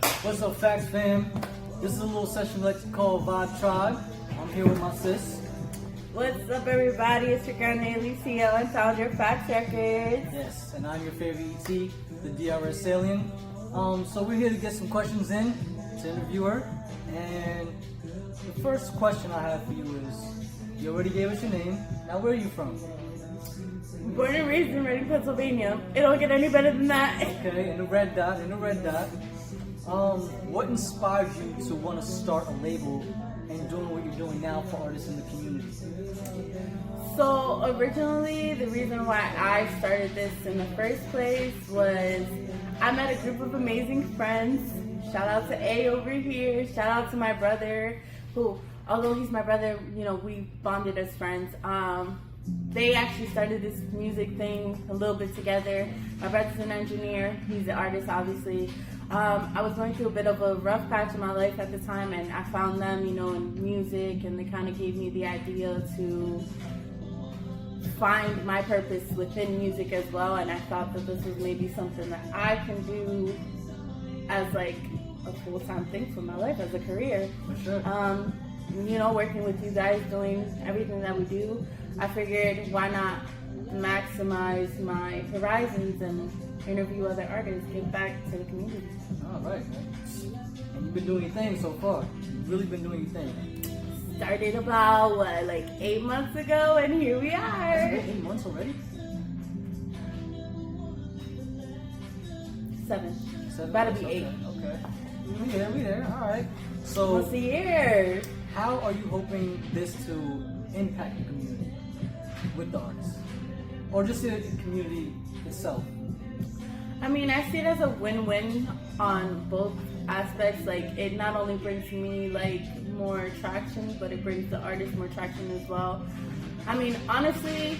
What's up, Facts fam? This is a little session we like to call Vibe Tribe. I'm here with my sis. What's up, everybody? It's your girl, Naily, CEO and founder of FVCTS Records. Yes, and I'm your favorite ET, the DRS Alien. So we're here to get some questions in to interview her. And the first question I have for you is, you already gave us your name. Now, where are you from? Born and raised in Reading, Pennsylvania. It don't get any better than that. Okay, in the red dot. What inspired you to want to start a label and doing what you're doing now for artists in the community? So originally, the reason why I started this in the first place was I met a group of amazing friends. Shout out to A over here. Shout out to my brother, who, although he's my brother, you know, we bonded as friends. They actually started this music thing a little bit together. My brother's an engineer. He's an artist, obviously. I was going through a bit of a rough patch in my life at the time, and I found them, you know, in music, and they kind of gave me the idea to find my purpose within music as well. And I thought that this was maybe something that I can do as like a full-time thing for my life, as a career. For sure. You know, working with you guys, doing everything that we do, I figured why not maximize my horizons and interview other artists, give back to the community. All right, man. And you've been doing your thing so far. You've really been doing your thing. Started about, like 8 months ago, and here we are. Has it been 8 months already? 7. 7 About to months, be 8. Okay. We there. All right. So, What's the year? how are you hoping this to impact the community with the artists? Or just the community itself? I mean, I see it as a win-win on both aspects. Like, it not only brings me like more traction, but it brings the artist more traction as well. I mean, honestly,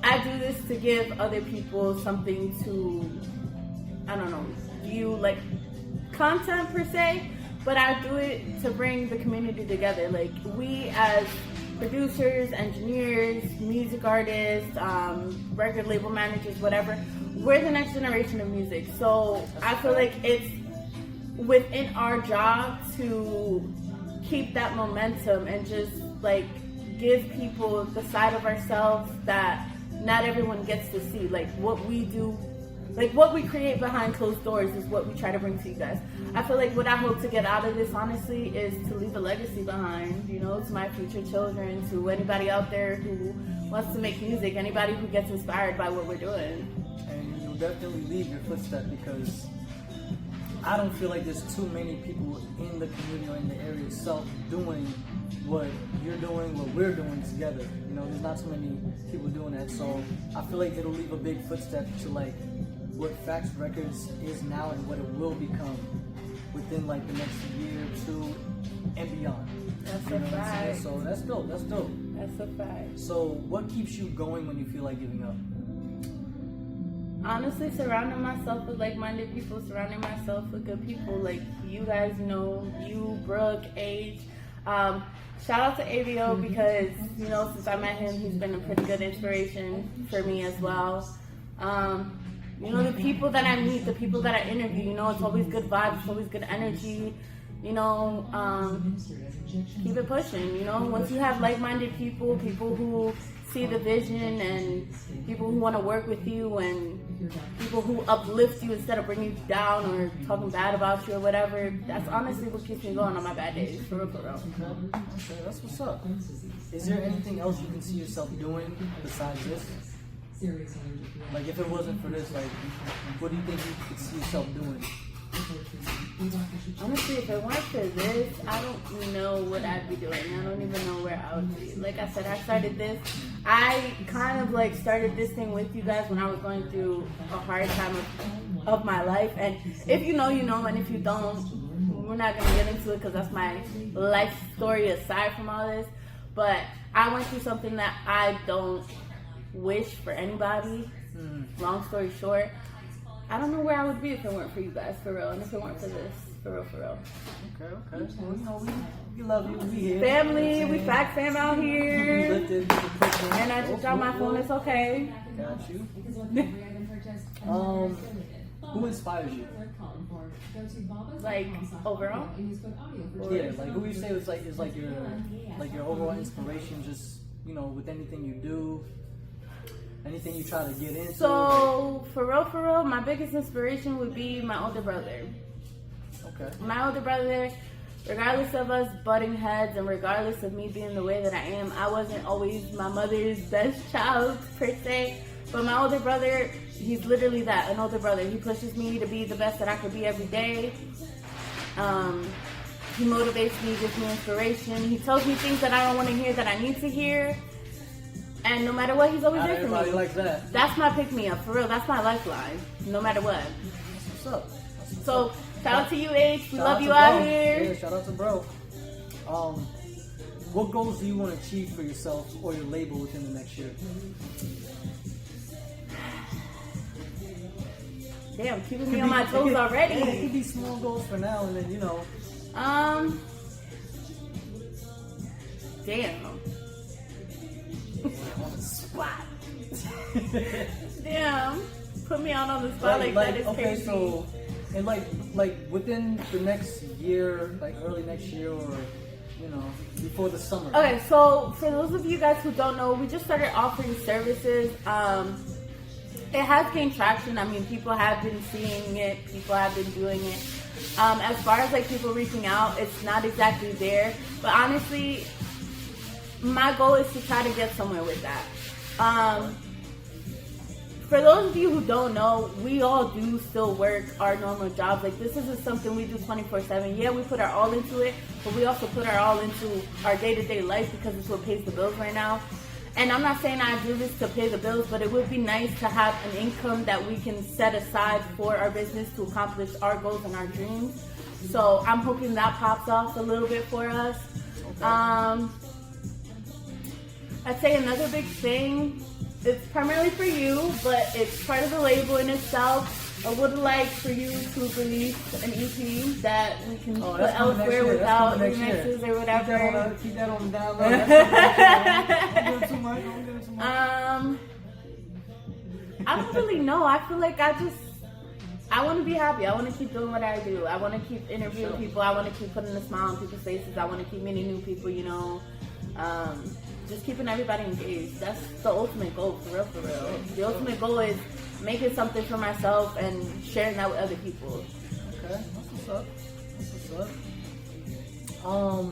I do this to give other people something to, I don't know, view, like content per se, but I do it to bring the community together. Like, we as producers, engineers, music artists, record label managers, whatever, we're the next generation of music. So I feel like it's within our job to keep that momentum and just like give people the side of ourselves that not everyone gets to see. Like, what we do, like what we create behind closed doors is what we try to bring to you guys. I feel like what I hope to get out of this, honestly, is to leave a legacy behind, you know, to my future children, to anybody out there who wants to make music, anybody who gets inspired by what we're doing. And you'll definitely leave your footsteps, because I don't feel like there's too many people in the community or in the area itself doing what you're doing, what we're doing together. You know, there's not too many people doing that. So I feel like it'll leave a big footstep to like what FVCTS Records is now and what it will become within like the next year or two and beyond. That's You a know what I'm saying? fact. So that's dope. That's dope. That's a fact. So what keeps you going when you feel like giving up? Honestly, surrounding myself with like-minded people, surrounding myself with good people, like you guys know, you, Brooke, Age. Shout out to AVO because, you know, since I met him, he's been a pretty good inspiration for me as well. You know, the people that I meet, the people that I interview, you know, it's always good vibes, it's always good energy. You know, keep it pushing. You know, once you have like-minded people, people who see the vision, and people who want to work with you, and people who uplift you instead of bringing you down or talking bad about you or whatever, that's honestly what keeps me going on my bad days, for real, for real. Okay, that's what's up. Is there anything else you can see yourself doing besides this? Like, if it wasn't for this, like, what do you think you could see yourself doing? Honestly, if it weren't for this, I don't know what I'd be doing. I don't even know where I would be. Like I said, I started this. I kind of like started this thing with you guys when I was going through a hard time of my life. And if you know, you know, and if you don't, we're not going to get into it because that's my life story aside from all this. But I went through something that I don't wish for anybody. Long story short, I don't know where I would be if it weren't for you guys, for real, and if it weren't for this, for real, for real. Okay. Well, you know, we love you. We here. Family, we FVCTS fam out here. Lifted, And I just dropped my phone, it's okay. Got you. Who inspires you? Like overall? Yeah, like who you say is like your overall inspiration, just with anything you do, anything you try to get into. So for real, my biggest inspiration would be my older brother. Okay. My older brother, regardless of us butting heads and regardless of me being the way that I am, I wasn't always my mother's best child per se. But my older brother, he's literally that, an older brother. He pushes me to be the best that I could be every day. He motivates me, gives me inspiration. He tells me things that I don't want to hear that I need to hear. And no matter what, he's always there for me. Everybody likes that. That's my pick-me-up, for real. That's my lifeline, no matter what. What's up? So, shout out to you, H. We love you bro. out here. Yeah, shout out to bro. What goals do you want to achieve for yourself or your label within the next year? Damn, keeping me on my toes already. Yeah, it could be small goals for now, and then Damn. On the spot. Damn. Put me out on the spot like that is okay, crazy. so, and like within the next year, like early next year, or before the summer. Okay, so for those of you guys who don't know, we just started offering services. It has gained traction. I mean, people have been seeing it. People have been doing it. As far as like people reaching out, it's not exactly there. But honestly, my goal is to try to get somewhere with that. For those of you who don't know, we all do still work our normal jobs. Like, this isn't something we do 24/7. Yeah, we put our all into it, but we also put our all into our day-to-day life because it's what pays the bills right now. And I'm not saying I do this to pay the bills, but it would be nice to have an income that we can set aside for our business to accomplish our goals and our dreams. So I'm hoping that pops off a little bit for us. I'd say another big thing, it's primarily for you, but it's part of the label in itself. I would like for you to release an EP that we can put elsewhere without remixes or whatever. Keep that on the down low. Don't give it too much. I don't really know. I feel like I want to be happy. I want to keep doing what I do. I want to keep interviewing people. I want to keep putting a smile on people's faces. I want to keep meeting new people, just keeping everybody engaged. That's the ultimate goal, for real. The ultimate goal is making something for myself and sharing that with other people. Okay, that's what's up.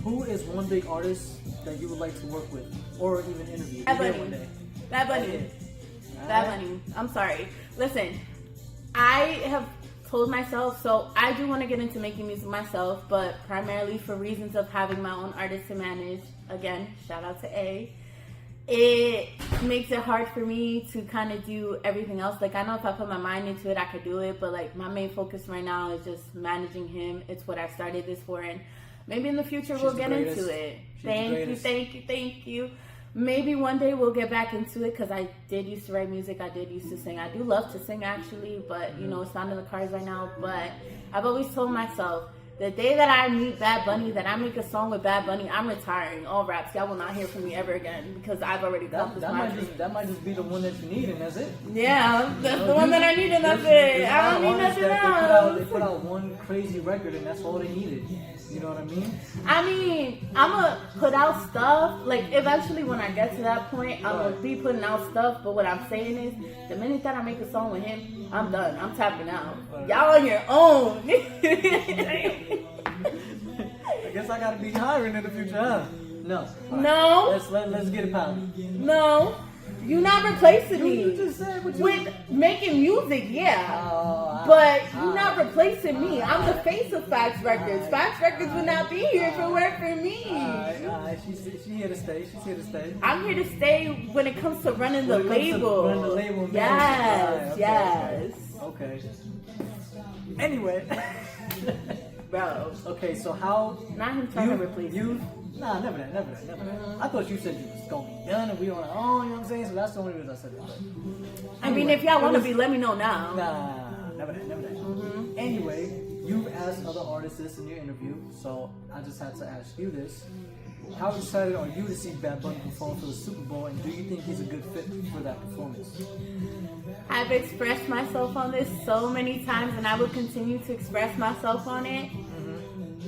Who is one big artist that you would like to work with or even interview? Bad Bunny. Bad Bunny. I'm sorry. Listen, I have told myself, so I do want to get into making music myself, but primarily for reasons of having my own artist to manage. Again, shout out to A. It makes it hard for me to kind of do everything else. Like, I know if I put my mind into it, I could do it, but like my main focus right now is just managing him. It's what I started this for, and maybe in the future we'll get into it. Thank you. Maybe one day we'll get back into it because I did used to write music. I did used to sing. I do love to sing actually, but it's not in the cards right now. But I've always told myself, the day that I meet Bad Bunny, that I make a song with Bad Bunny, I'm retiring all raps. Y'all will not hear from me ever again because I've already accomplished my dream. That might just be the one that you need, and that's it. Yeah, that's the one that I need, and that's it. I don't need nothing else. They put out one crazy record, and that's all they needed. You know what I mean? I mean, I'm going to put out stuff. Like, eventually when I get to that point, I'm going to be putting out stuff. But what I'm saying is, the minute that I make a song with him, I'm done. I'm tapping out. Y'all on your own. I guess I got to be hiring in the future, huh? No. No. Let's get it popping. No. You're not replacing me. You just said what you with making music, yeah. But you're not replacing me. I'm the face of Facts Records. Facts Records would not be here if it weren't for me. Alright. She's here to stay. She's here to stay. I'm here to stay when it comes to running the label. Running the label. Yes. Okay. Anyway. Bro. Okay, so how... Not him trying to replace you. Nah, never that. I thought you said you was going to be done and we on our own, you know what I'm saying? So that's the only reason I said that. But I mean, if y'all want to be, let me know now. Nah, never that. Mm-hmm. Anyway, you've asked other artists this in your interview, so I just had to ask you this. How excited are you to see Bad Bunny perform for the Super Bowl, and do you think he's a good fit for that performance? I've expressed myself on this so many times, and I will continue to express myself on it.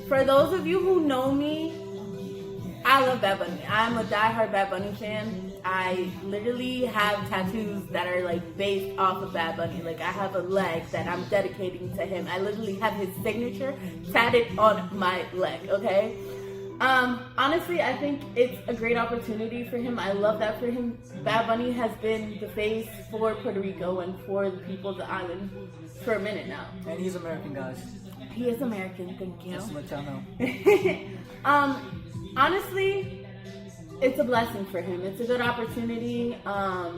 For those of you who know me, I love Bad Bunny. I'm a diehard Bad Bunny fan. I literally have tattoos that are like based off of Bad Bunny. Like I have a leg that I'm dedicating to him. I literally have his signature tatted on my leg, okay? Honestly, I think it's a great opportunity for him. I love that for him. Bad Bunny has been the face for Puerto Rico and for the people of the island for a minute now. And he's American, guys. He is American, thank you. Just to let y'all know. Honestly, it's a blessing for him. It's a good opportunity. I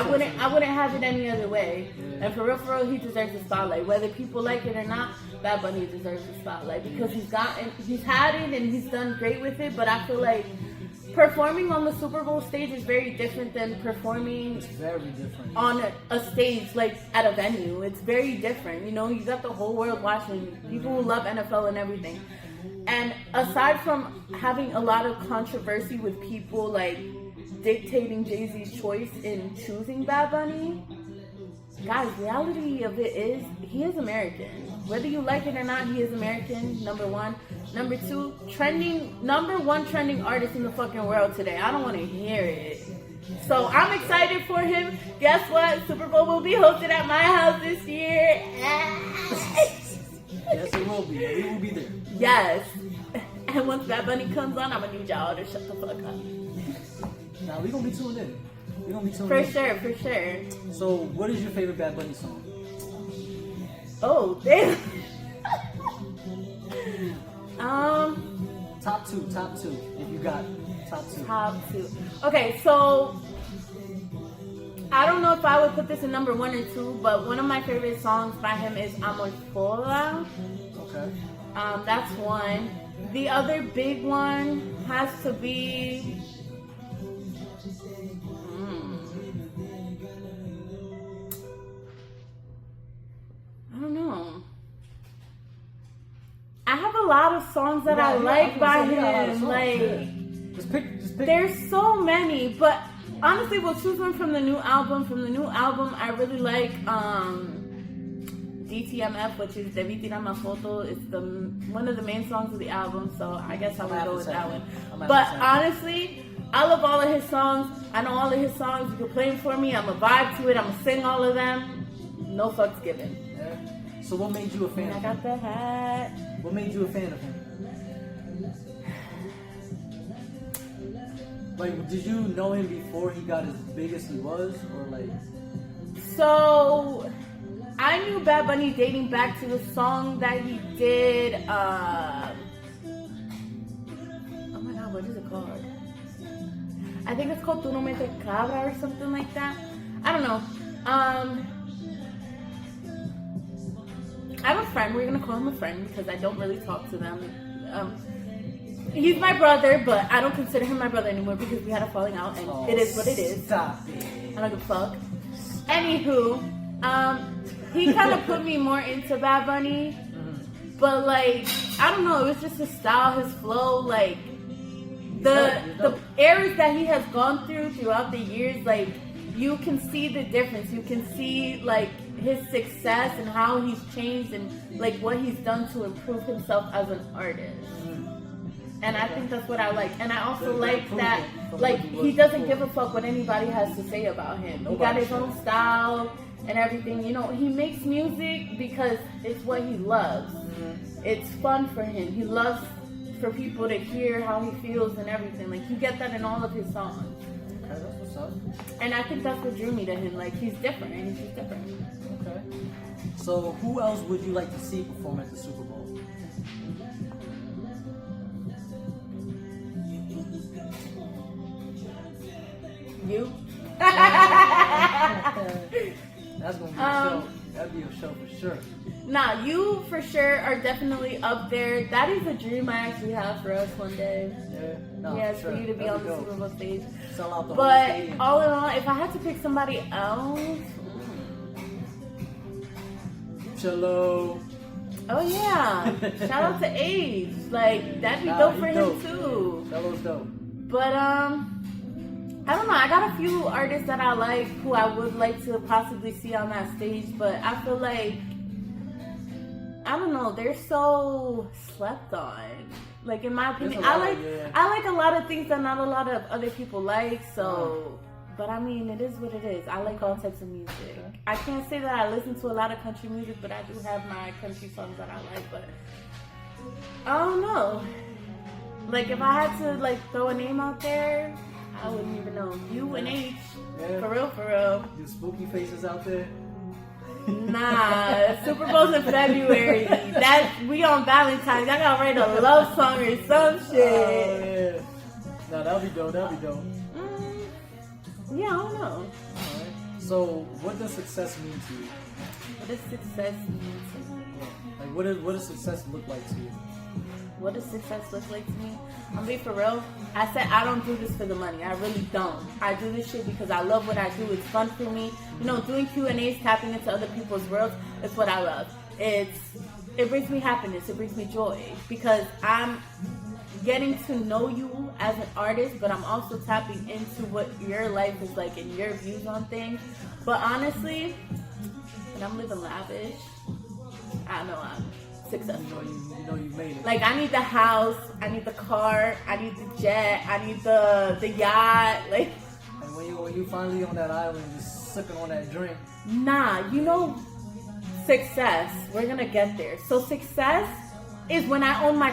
wouldn't have it any other way. Yeah. And for real, he deserves the spotlight. Whether people like it or not, Bad Bunny deserves the spotlight because he's had it and he's done great with it. But I feel like performing on the Super Bowl stage is very different than performing on a stage like at a venue. It's very different. You know, you got the whole world watching. People who love NFL and everything. And aside from having a lot of controversy with people like dictating Jay-Z's choice in choosing Bad Bunny, guys, reality of it is he is American. Whether you like it or not, he is American, number one. Number two, number one trending artist in the fucking world today. I don't want to hear it. So I'm excited for him. Guess what? Super Bowl will be hosted at my house this year. Yes, it will be. We will be there. Yes. And once Bad Bunny comes on, I'm going to need y'all to shut the fuck up. Nah, we're going to be tuned in. For sure. So, what is your favorite Bad Bunny song? Oh, damn. Top two. If you got top two. Okay, so I don't know if I would put this in number 1 or 2, but one of my favorite songs by him is Amor Sola. Okay. That's one. The other big one has to be. I don't know. I have a lot of songs that I like by him. Like, just pick. There's so many, but honestly, we'll choose one from the new album. From the new album, I really like DTMF, which is Debí Tirar Más Foto. It's one of the main songs of the album, so I guess I would go with that one. But honestly, I love all of his songs. I know all of his songs. You can play them for me. I'm a vibe to it. I'm gonna sing all of them. No fucks given. Yeah. So what made you a fan of him? I got the hat. What made you a fan of him? Like, did you know him before he got as big as he was, or like? So, I knew Bad Bunny dating back to the song that he did. Oh my God, what is it called? I think it's called Tu No Me Te Cabra or something like that. I don't know. I have a friend. We're gonna call him a friend because I don't really talk to them. He's my brother, but I don't consider him my brother anymore because we had a falling out, and it is what it is. Stop it. I don't give a fuck. Anywho, he kind of put me more into Bad Bunny, but like, I don't know, it was just his style, his flow, like the eras that he has gone throughout the years. Like, you can see the difference. You can see like his success and how he's changed and like what he's done to improve himself as an artist. And I think that's what I like. And I also like that, like, he doesn't give a fuck what anybody has to say about him. He got his own style and everything. You know, he makes music because it's what he loves. It's fun for him. He loves for people to hear how he feels and everything. Like, you get that in all of his songs. Okay, that's what's up. And I think that's what drew me to him. Like, he's different, and he's just different. Okay. So, who else would you like to see perform at the Super Bowl? You? That's gonna be a show. That'd be a show for sure. Nah, you for sure are definitely up there. That is a dream I actually have for us one day. Yeah, no, yes, sure. for you to be That'd on the Super Bowl stage. Sell out the whole but stadium. all in all, if I had to pick somebody else, Cello. oh yeah, shout out to Ace. Like, that'd be dope for him too. Cello's dope. But I don't know. I got a few artists that I like who I would like to possibly see on that stage, but I feel like, I don't know, they're so slept on. Like, in my opinion, I like a lot of things that not a lot of other people like, so, but I mean, it is what it is. I like all types of music. I can't say that I listen to a lot of country music, but I do have my country songs that I like, but I don't know. Like, if I had to, like, throw a name out there, I wouldn't even know. UNH. Yeah. For real. You spooky faces out there? Nah, Super Bowl's in February. We on Valentine's. I gotta write a love song or some shit. Oh, yeah. Nah, that'll be dope. Yeah, I don't know. Alright. So, what does success mean to you? What does success mean to me? Like, what does success look like to you? What does success look like to me? I'm gonna be for real. I said I don't do this for the money. I really don't. I do this shit because I love what I do. It's fun for me. You know, doing Q&As, tapping into other people's worlds, it's what I love. It brings me happiness. It brings me joy because I'm getting to know you as an artist, but I'm also tapping into what your life is like and your views on things. But honestly, when I'm living lavish, I know I'm successful. You know you made it. Like, I need the house, I need the car, I need the jet, I need the yacht. Like, and when you finally on that island just sipping on that drink. Nah, you know, success, we're gonna get there. So success is when I own my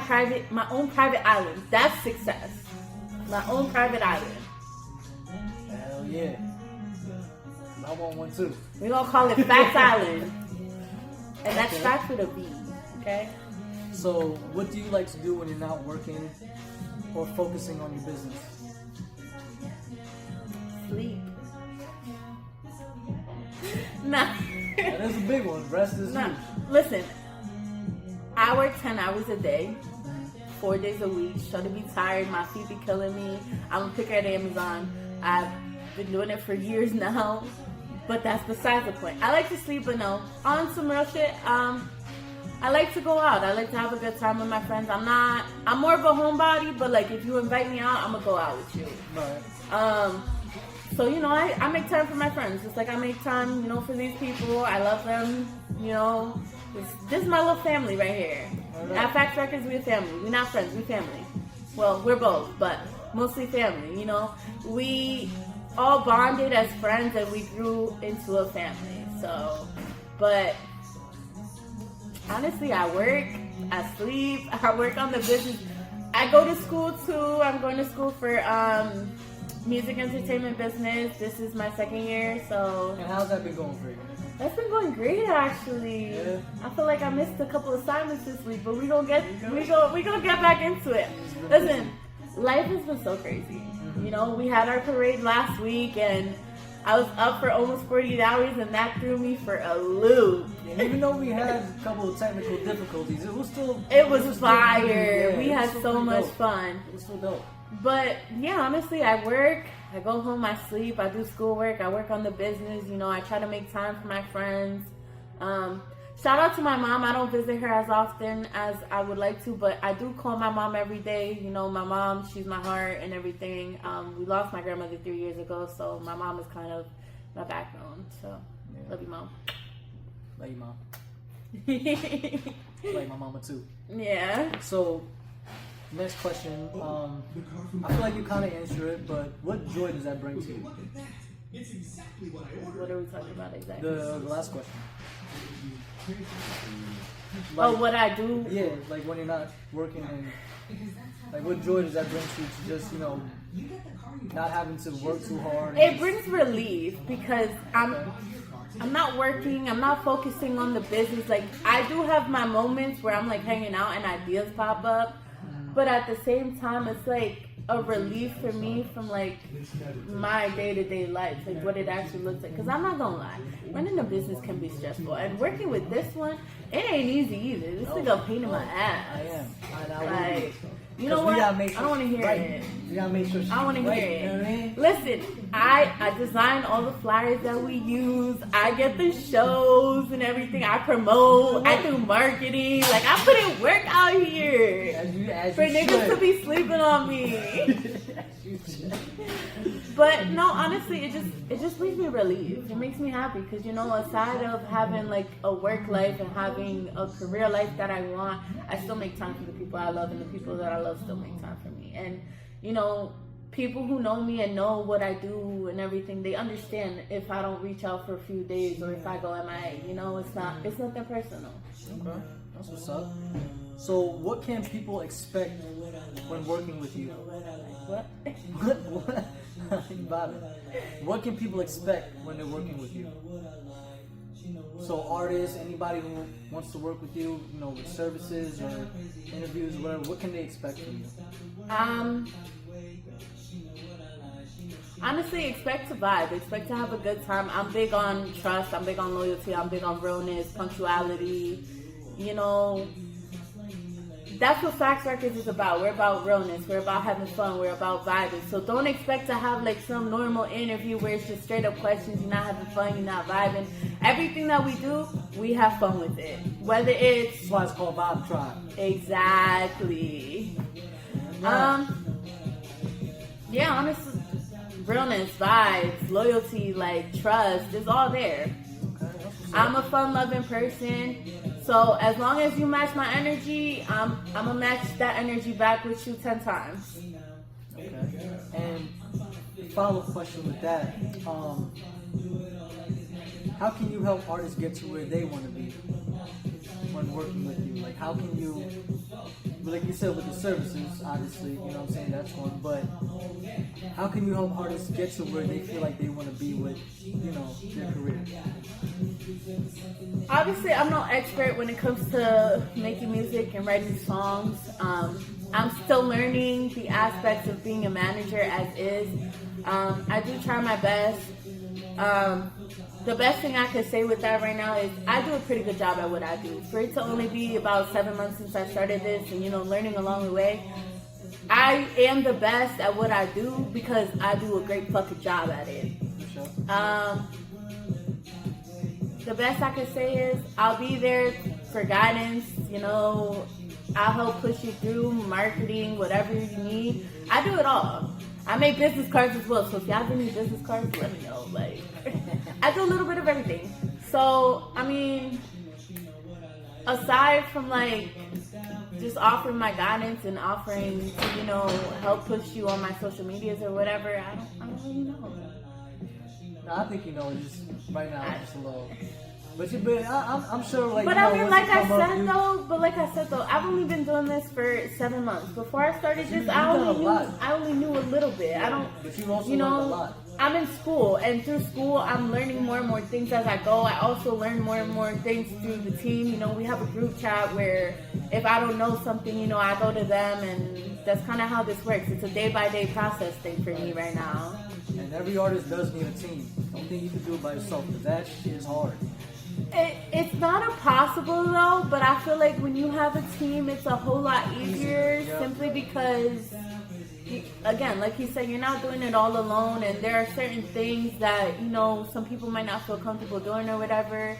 own private island. That's success. My own private island. Hell yeah. I want one too. We're gonna call it Facts Island. And that's Facts with a V. Okay. So, what do you like to do when you're not working or focusing on your business? Sleep. Nah. That is a big one. Rest is huge. Listen, I work 10 hours a day, 4 days a week. Sure to be tired. My feet be killing me. I'm a picker at Amazon. I've been doing it for years now, but that's besides the point. I like to sleep, but no. On some real shit, I like to go out. I like to have a good time with my friends. I'm more of a homebody, but like if you invite me out, I'm gonna go out with you. Right. So, you know, I make time for my friends. Just like I make time, you know, for these people. I love them, you know. This is my little family right here. Right. At Facts Records, we're family. We're not friends, we're family. Well, we're both, but mostly family, you know. We all bonded as friends and we grew into a family. So, but honestly, I work, I sleep, I work on the business. I go to school too. I'm going to school for music entertainment business. This is my second year, so. And how's that been going for you? That's been going great, actually. Yeah. I feel like I missed a couple assignments this week, but we gonna get back into it. Listen, life has been so crazy. Mm-hmm. You know, we had our parade last week, and I was up for almost 48 hours, and that threw me for a loop. And even though we had a couple of technical difficulties, it was fire. Yeah, we had so much fun. It was so dope. But yeah, honestly, I work, I go home, I sleep, I do schoolwork, I work on the business, you know, I try to make time for my friends. Shout out to my mom. I don't visit her as often as I would like to, but I do call my mom every day. You know, my mom, she's my heart and everything. We lost my grandmother 3 years ago, so my mom is kind of my backbone. So, yeah. Love you, Mom. Love you, Mom. Like my mama too. Yeah. So, next question. I feel like you kind of answered it, but what joy does that bring to you? What are we talking about exactly? The last question. Like, what I do? Yeah, like when you're not working, and like what joy does that bring to you to just, you know, not having to work too hard? It brings relief because I'm not working, I'm not focusing on the business. Like, I do have my moments where I'm like hanging out and ideas pop up, but at the same time, it's like a relief for me from like my day-to-day life, like what it actually looks like. Because I'm not gonna lie, running a business can be stressful, and working with this one, it ain't easy either. This thing a pain in my ass. I am. Like, you know what? I don't want to hear it. You gotta make sure. I don't want to hear it. You know what I mean? Listen, I design all the flyers that we use. I get the shows and everything. I promote. I do marketing. Like, I put in work out here As for you niggas to be sleeping on me. As you But no, honestly, it just makes me relieved. It makes me happy because, you know, aside of having like a work life and having a career life that I want, I still make time for the people I love, and the people that I love still make time for me. And, you know, people who know me and know what I do and everything, they understand if I don't reach out for a few days or if I go MIA. You know, it's nothing personal. Okay, that's what's up. So, what can people expect when working with you? What? What can people expect when they're working with you? So, artists, anybody who wants to work with you, you know, with services or interviews, whatever, what can they expect from you? Honestly, expect to vibe. Expect to have a good time. I'm big on trust. I'm big on loyalty. I'm big on realness, punctuality. You know, that's what Facts Records is about. We're about realness. We're about having fun. We're about vibing. So don't expect to have like some normal interview where it's just straight up questions. You're not having fun. You're not vibing. Everything that we do, we have fun with it. Whether it's... That's why it's called Vibe Tribe. Exactly. Yeah, honestly, realness, vibes, loyalty, like trust, it's all there. I'm a fun-loving person, so as long as you match my energy, I'm gonna match that energy back with you 10 times. Okay. And follow-up question with that: how can you help artists get to where they want to be when working with you? Like, how can you? Like you said, with the services, obviously, you know what I'm saying, that's one, but how can you help artists get to where they feel like they want to be with, you know, their career? Obviously, I'm no expert when it comes to making music and writing songs. I'm still learning the aspects of being a manager as is. I do try my best. The best thing I could say with that right now is I do a pretty good job at what I do. For it to only be about 7 months since I started this and, you know, learning along the way, I am the best at what I do because I do a great fucking job at it. The best I could say is I'll be there for guidance, you know, I'll help push you through marketing, whatever you need. I do it all. I make business cards as well, so if y'all need business cards, let me know. Like, I do a little bit of everything. So, I mean, aside from like just offering my guidance and offering to, you know, help push you on my social medias or whatever, I don't really know. No, I think you know, just right now, just a little. But I'm sure, like. But you know, I mean, like I said though, I've only been doing this for 7 months. Before I started this, I only knew a little bit. I don't. But you also you know, learned a lot. I'm in school, and through school, I'm learning more and more things as I go. I also learn more and more things through the team. You know, we have a group chat where if I don't know something, you know, I go to them, and that's kind of how this works. It's a day-by-day process thing for me right now. And every artist does need a team. Don't think you can do it by yourself, because that shit is hard. It's not impossible though, but I feel like when you have a team, it's a whole lot easier simply because, again, like you said, you're not doing it all alone, and there are certain things that, you know, some people might not feel comfortable doing or whatever.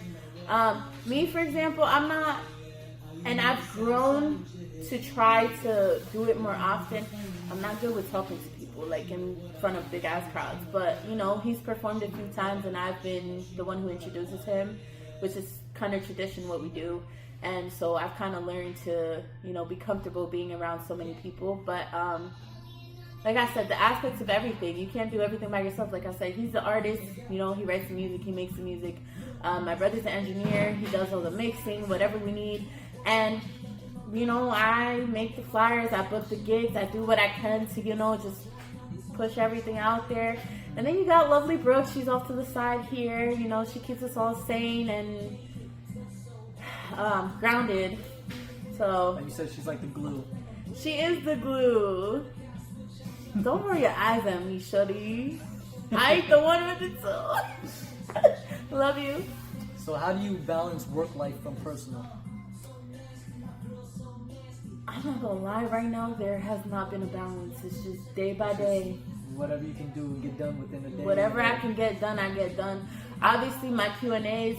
Me, for example, I'm not, and I've grown to try to do it more often. I'm not good with talking to people, like in front of big ass crowds, but you know, he's performed a few times and I've been the one who introduces him, which is kind of tradition what we do. And so I've kind of learned to, you know, be comfortable being around so many people. But like I said, the aspects of everything, you can't do everything by yourself. Like I said, he's the artist, you know, he writes the music, he makes the music. My brother's an engineer, he does all the mixing, whatever we need. And you know, I make the flyers, I book the gigs, I do what I can to, you know, just push everything out there. And then you got lovely Brooke, she's off to the side here, you know, she keeps us all sane and grounded. So, like you said, she's like the glue. She is the glue. Don't roll your eyes at me, shorty. I ain't the one with it, so. Love you. So how do you balance work life from personal? I'm not gonna lie, right now there has not been a balance. It's just day by day. Whatever you can do and get done within a day. Whatever I can get done, I get done. Obviously, my Q&As,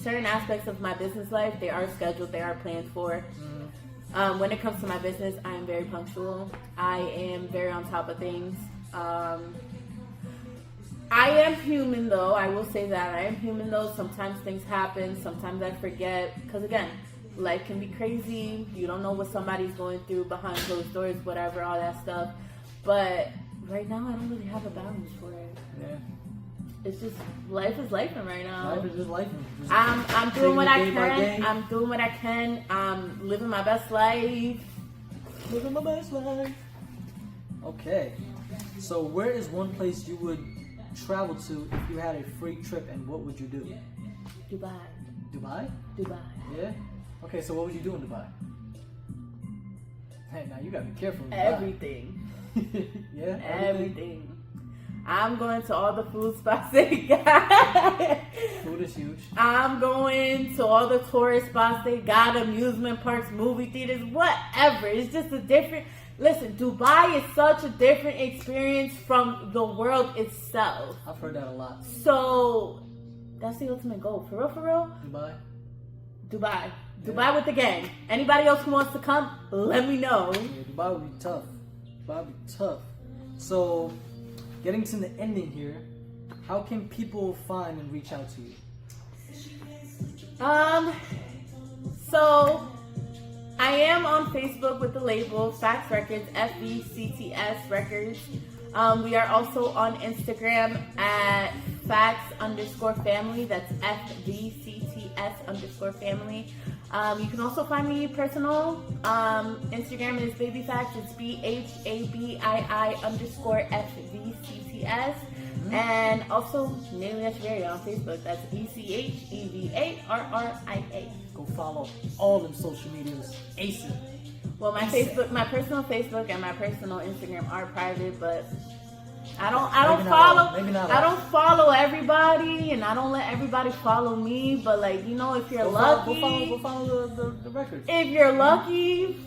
certain aspects of my business life, they are scheduled, they are planned for. When it comes to my business, I am very punctual. I am very on top of things. I am human though. I will say that I am human though. Sometimes things happen. Sometimes I forget. Because again, life can be crazy. You don't know what somebody's going through behind closed doors, whatever, all that stuff. But right now, I don't really have a balance for it. Yeah. It's just life is life right now. Life is just life. I'm doing what I day by day. can. I'm doing what I can. I'm living my best life. Living my best life. Okay. So where is one place you would travel to if you had a free trip, and what would you do? Dubai. Dubai? Dubai. Yeah? Okay, so what would you do in Dubai? Hey, now you gotta be careful in Dubai. Everything. Yeah? Everything. I'm going to all the food spots they got. Food is huge. I'm going to all the tourist spots they got, amusement parks, movie theaters, whatever. It's just a different... Listen, Dubai is such a different experience from the world itself. I've heard that a lot. So, that's the ultimate goal. For real, for real? Dubai? Dubai. Yeah. Dubai with the gang. Anybody else who wants to come, let me know. Yeah, Dubai would be tough. Dubai would be tough. So, getting to the ending here, how can people find and reach out to you? So I am on Facebook with the label Facts Records, FVCTS Records. We are also on Instagram at facts_family. That's FVCTS_family. You can also find me personal. Instagram is babyfacts. It's BHABII_FVCTS. And also Nearly Echeverria on Facebook. That's ECHEVARRIA. Go follow all them social medias. ASAP. Well, my Facebook, my personal Facebook and my personal Instagram are private, but I don't follow everybody, and I don't let everybody follow me. But like, you know, if you're lucky, go follow the records. If you're lucky,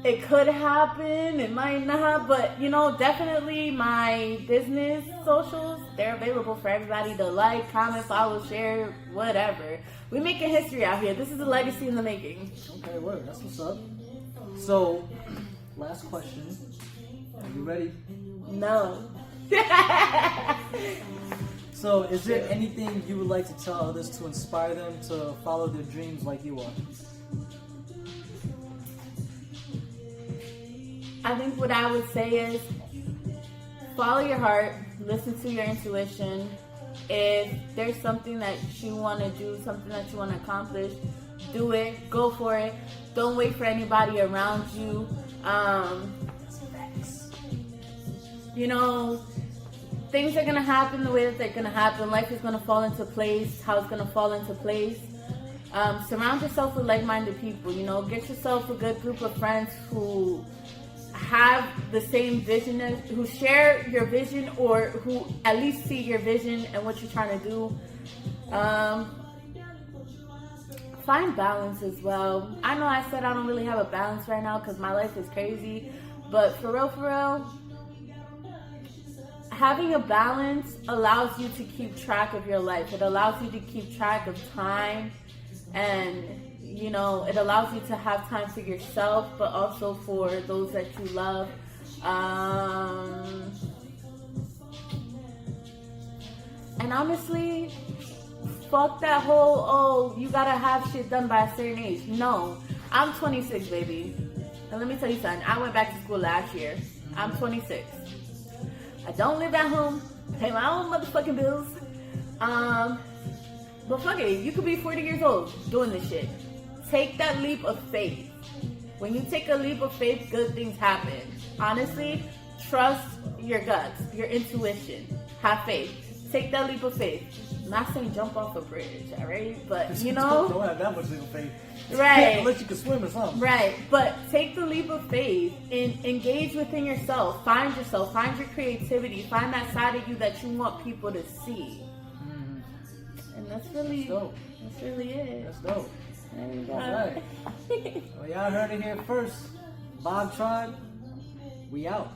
it could happen. It might not, but you know, definitely my business socials, they're available for everybody to like, comment, follow, share, whatever. We're making history out here. This is a legacy in the making. Okay, word. That's what's up. So, last question. Are you ready? No. So, is there anything you would like to tell others to inspire them to follow their dreams like you are? I think what I would say is follow your heart, listen to your intuition. If there's something that you want to do, something that you want to accomplish, do it, go for it. Don't wait for anybody around you. You know, things are going to happen the way that they're going to happen. Life is going to fall into place, how it's going to fall into place. Surround yourself with like-minded people. You know, get yourself a good group of friends who have the same vision, who share your vision, or who at least see your vision and what you're trying to do. Find balance as well. I know I said I don't really have a balance right now because my life is crazy, but for real, having a balance allows you to keep track of your life. It allows you to keep track of time, and you know, it allows you to have time for yourself, but also for those that you love. And honestly, fuck that whole, oh, you gotta have shit done by a certain age. No, I'm 26, baby. And let me tell you something, I went back to school last year. I'm 26. I don't live at home, pay my own motherfucking bills. But fuck it, you could be 40 years old doing this shit. Take that leap of faith. When you take a leap of faith, good things happen. Honestly, trust your guts, your intuition. Have faith. Take that leap of faith. I'm not saying jump off a bridge, alright? But you know, don't have that much leap of faith. Right. Unless you can swim or something. Right. But take the leap of faith and engage within yourself. Find yourself. Find your creativity. Find that side of you that you want people to see. And that's really it. That's dope. There you go. All right. Well, y'all heard it here first. Bob Tribe, we out.